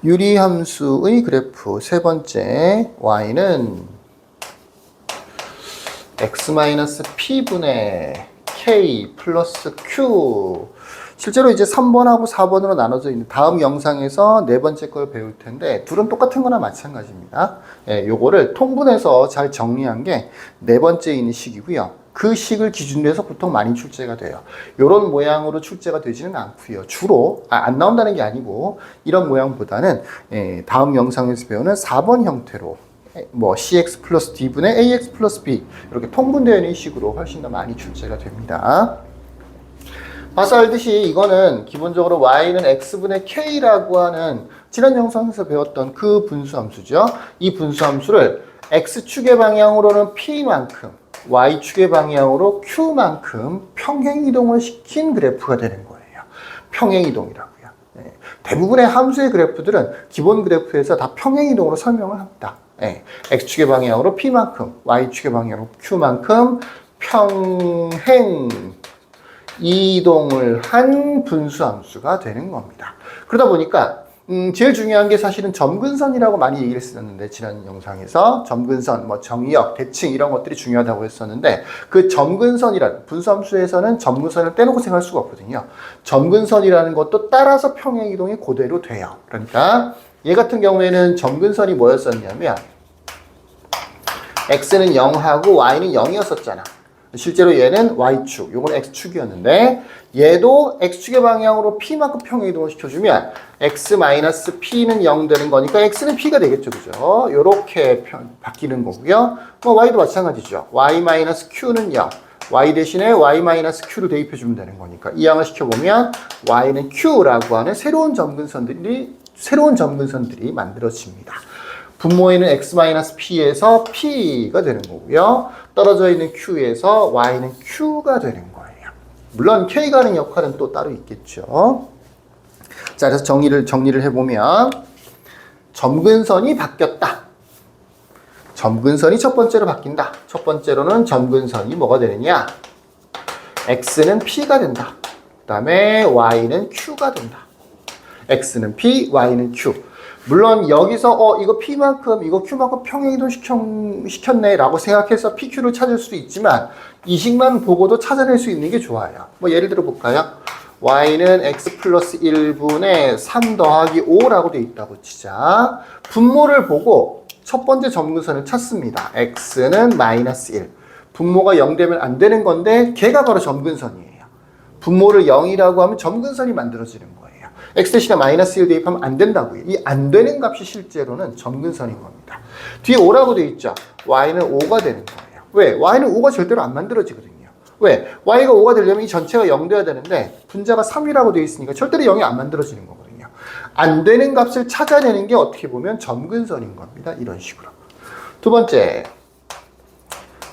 유리함수의 그래프 세 번째 y는 x-p분의 k 플러스 q. 실제로 이제 3번하고 4번으로 나눠져 있는 다음 영상에서 네 번째 걸 배울 텐데 둘은 똑같은 거나 마찬가지입니다. 요거를 통분해서 잘 정리한 게 네 번째 있는 식이고요. 그 식을 기준으로 해서 보통 많이 출제가 돼요. 이런 모양으로 출제가 되지는 않고요. 주로 안 나온다는 게 아니고 이런 모양보다는 다음 영상에서 배우는 4번 형태로 뭐 cx 플러스 d분의 ax 플러스 b 이렇게 통분되어 있는 식으로 훨씬 더 많이 출제가 됩니다. 봐서 알듯이 이거는 기본적으로 y는 x분의 k라고 하는 지난 영상에서 배웠던 그 분수함수죠. 이 분수함수를 x축의 방향으로는 p만큼 y축의 방향으로 q만큼 평행이동을 시킨 그래프가 되는 거예요. 평행이동이라고요. 대부분의 함수의 그래프들은 기본 그래프에서 다 평행이동으로 설명을 합니다. x축의 방향으로 p만큼 y축의 방향으로 q만큼 평행 이동을 한 분수함수가 되는 겁니다. 그러다 보니까 제일 중요한 게 사실은 점근선이라고 많이 얘기를 했었는데 지난 영상에서 점근선, 뭐 정의역, 대칭 이런 것들이 중요하다고 했었는데 그 점근선이라는 분수함수에서는 점근선을 떼놓고 생각할 수가 없거든요. 점근선이라는 것도 따라서 평행이동이 그대로 돼요. 그러니까 얘 같은 경우에는 점근선이 뭐였었냐면 x는 0하고 y는 0이었었잖아. 실제로 얘는 y축, 요건 x축이었는데 얘도 x축의 방향으로 p만큼 평행이동을 시켜주면 x-p는 0 되는 거니까 x는 p가 되겠죠. 그죠? 요렇게 바뀌는 거고요. 뭐 y도 마찬가지죠. y-q는 0. y 대신에 y-q를 대입해주면 되는 거니까 이항을 시켜보면 y는 q라고 하는 새로운 점근선들이 만들어집니다. 분모에는 x-p에서 p가 되는 거고요. 떨어져 있는 q에서 y는 q가 되는 거예요. 물론 k가 하는 역할은 또 따로 있겠죠. 자, 그래서 정리를 해보면 점근선이 바뀌었다. 점근선이 첫 번째로 바뀐다. 첫 번째로는 점근선이 뭐가 되느냐? x는 p가 된다. 그 다음에 y는 q가 된다. x는 p, y는 q. 물론 여기서 이거 p만큼 이거 q만큼 평행이동 시켰네 라고 생각해서 pq를 찾을 수도 있지만 이 식만 보고도 찾아낼 수 있는 게 좋아요. 뭐 예를 들어 볼까요? y는 x 플러스 1분의 3 더하기 5라고 되어 있다고 치자. 분모를 보고 첫 번째 점근선을 찾습니다. x는 마이너스 1. 분모가 0 되면 안 되는 건데 걔가 바로 점근선이에요. 분모를 0이라고 하면 점근선이 만들어지는 거예요. x 대신에 마이너스 1 대입하면 안 된다고요. 이 안 되는 값이 실제로는 점근선인 겁니다. 뒤에 5라고 되어 있죠. y는 5가 되는 거예요. 왜? y는 5가 절대로 안 만들어지거든요. 왜? y가 5가 되려면 이 전체가 0 돼야 되는데 분자가 3이라고 되어 있으니까 절대로 0이 안 만들어지는 거거든요. 안 되는 값을 찾아내는 게 어떻게 보면 점근선인 겁니다. 이런 식으로. 두 번째,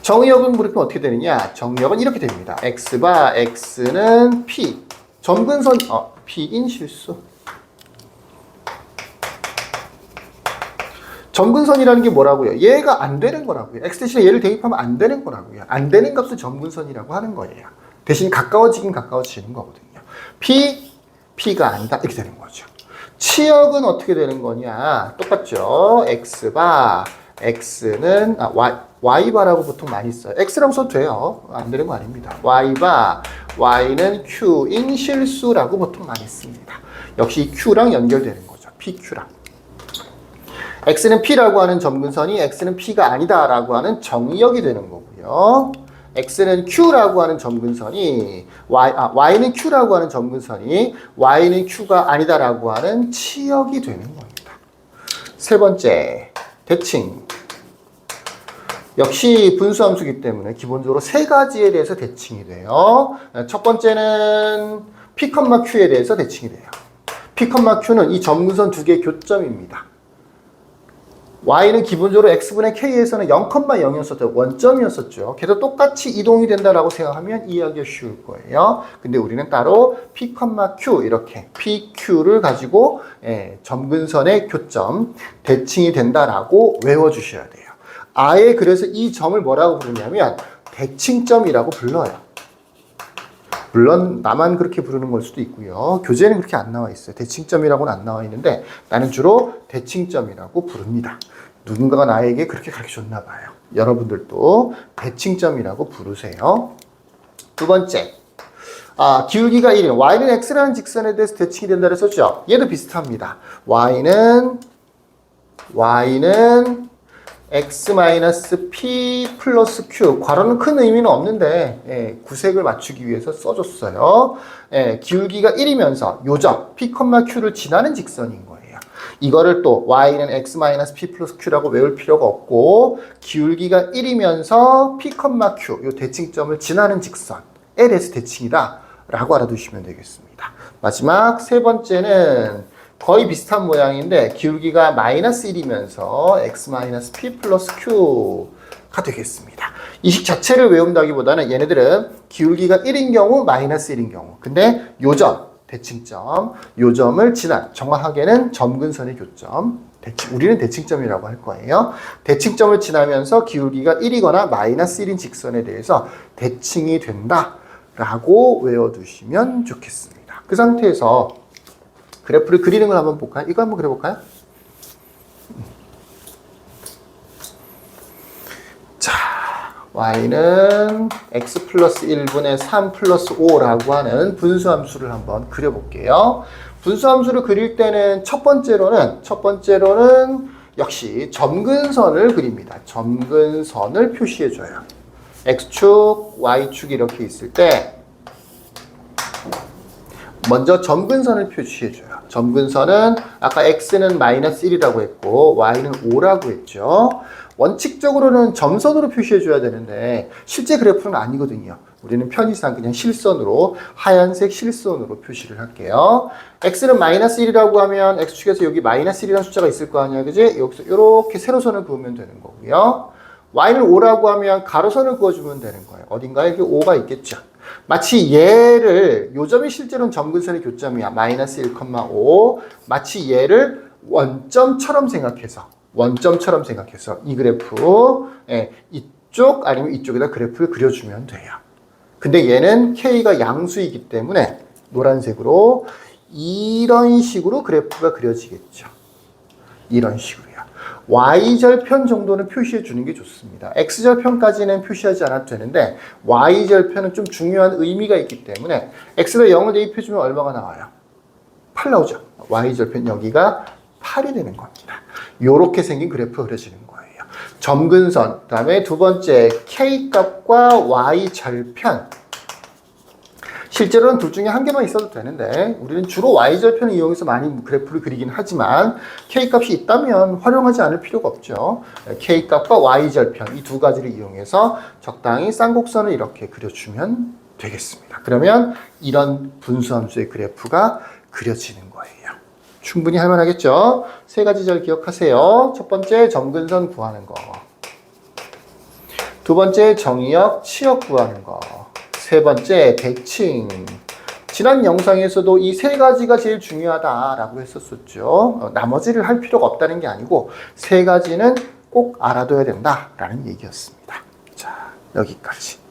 정의역은 그렇게 어떻게 되느냐? 정의역은 이렇게 됩니다. x는 p. 점근선, p인 실수. 점근선이라는 게 뭐라고요? 얘가 안 되는 거라고요. x 대신에 얘를 대입하면 안 되는 거라고요. 안 되는 값을 점근선이라고 하는 거예요. 대신 가까워지긴 가까워지는 거거든요. p가 아니다. 이렇게 되는 거죠. 치역은 어떻게 되는 거냐? 똑같죠. x는 y바라고 보통 많이 써요. x라고 써도 돼요. 안 되는 거 아닙니다. y는 q인 실수라고 보통 많이 씁니다. 역시 q랑 연결되는 거죠. pq랑. x는 p라고 하는 점근선이 x는 p가 아니다라고 하는 정의역이 되는 거고요. x는 q라고 하는 점근선이 y는 q라고 하는 점근선이 y는 q가 아니다라고 하는 치역이 되는 겁니다. 세 번째, 대칭. 역시 분수함수이기 때문에 기본적으로 세 가지에 대해서 대칭이 돼요. 첫 번째는 p, q에 대해서 대칭이 돼요. p, q는 이 점근선 두 개의 교점입니다. y는 기본적으로 x분의 k에서는 0,0이었었죠. 원점이었었죠. 그래서 똑같이 이동이 된다라고 생각하면 이해하기가 쉬울 거예요. 근데 우리는 따로 p, q 이렇게 pq를 가지고 점근선의 교점, 대칭이 된다라고 외워주셔야 돼요. 아예 그래서 이 점을 뭐라고 부르냐면 대칭점이라고 불러요. 물론 나만 그렇게 부르는 걸 수도 있고요. 교재에는 그렇게 안 나와 있어요. 대칭점이라고는 안 나와 있는데 나는 주로 대칭점이라고 부릅니다. 누군가가 나에게 그렇게 가르쳐줬나 봐요. 여러분들도 대칭점이라고 부르세요. 두 번째, 기울기가 1인 y는 x라는 직선에 대해서 대칭이 된다 그랬었죠. 얘도 비슷합니다. y는 x-p 플러스 q. 괄호는 큰 의미는 없는데 구색을 맞추기 위해서 써줬어요. 기울기가 1이면서 요점 p, q를 지나는 직선인 거예요. 이거를 또 y는 x-p 플러스 q라고 외울 필요가 없고 기울기가 1이면서 p, q 요 대칭점을 지나는 직선에 대해서 대칭이다 라고 알아두시면 되겠습니다. 마지막 세 번째는 거의 비슷한 모양인데 기울기가 마이너스 1이면서 x-p 플러스 q가 되겠습니다. 이 식 자체를 외운다기보다는 얘네들은 기울기가 1인 경우 마이너스 1인 경우 근데 요점, 대칭점, 요점을 지난 정확하게는 점근선의 교점 우리는 대칭점이라고 할 거예요. 대칭점을 지나면서 기울기가 1이거나 마이너스 1인 직선에 대해서 대칭이 된다 라고 외워두시면 좋겠습니다. 그 상태에서 그래프를 그리는 걸 한번 볼까요? 이거 한번 그려볼까요? 자, y는 x 플러스 1분의 3 플러스 5라고 하는 분수함수를 한번 그려볼게요. 분수함수를 그릴 때는 첫 번째로는 역시 점근선을 그립니다. 점근선을 표시해줘요. x축, y축 이렇게 있을 때 먼저 점근선을 표시해줘요. 점근선은 아까 x는 마이너스 1이라고 했고 y는 5라고 했죠. 원칙적으로는 점선으로 표시해줘야 되는데 실제 그래프는 아니거든요. 우리는 편의상 그냥 실선으로 하얀색 실선으로 표시를 할게요. x는 마이너스 1이라고 하면 x축에서 여기 마이너스 1이라는 숫자가 있을 거 아니야, 그지? 여기서 이렇게 세로선을 그으면 되는 거고요. y는 5라고 하면 가로선을 그어주면 되는 거예요. 어딘가에 이렇게 5가 있겠죠. 마치 얘를 요점이 실제로는 점근선의 교점이야. 마이너스 1,5. 마치 얘를 원점처럼 생각해서 이 그래프 이쪽 아니면 이쪽에다 그래프를 그려주면 돼요. 근데 얘는 K가 양수이기 때문에 노란색으로 이런 식으로 그래프가 그려지겠죠. 이런 식으로요. Y절편 정도는 표시해 주는 게 좋습니다. X절편까지는 표시하지 않아도 되는데 Y절편은 좀 중요한 의미가 있기 때문에 X가 0을 대입해 주면 얼마가 나와요? 8 나오죠. Y절편 여기가 8이 되는 겁니다. 이렇게 생긴 그래프가 그려지는 거예요. 점근선, 그 다음에 두 번째 K값과 Y절편. 실제로는 둘 중에 한 개만 있어도 되는데 우리는 주로 Y절편을 이용해서 많이 그래프를 그리긴 하지만 K값이 있다면 활용하지 않을 필요가 없죠. K값과 Y절편 이 두 가지를 이용해서 적당히 쌍곡선을 이렇게 그려주면 되겠습니다. 그러면 이런 분수함수의 그래프가 그려지는 거예요. 충분히 할만하겠죠? 세 가지 잘 기억하세요. 첫 번째 점근선 구하는 거. 두 번째 정의역, 치역 구하는 거. 세 번째 대칭. 지난 영상에서도 이 세 가지가 제일 중요하다라고 했었죠. 나머지를 할 필요가 없다는 게 아니고 세 가지는 꼭 알아둬야 된다라는 얘기였습니다. 자, 여기까지.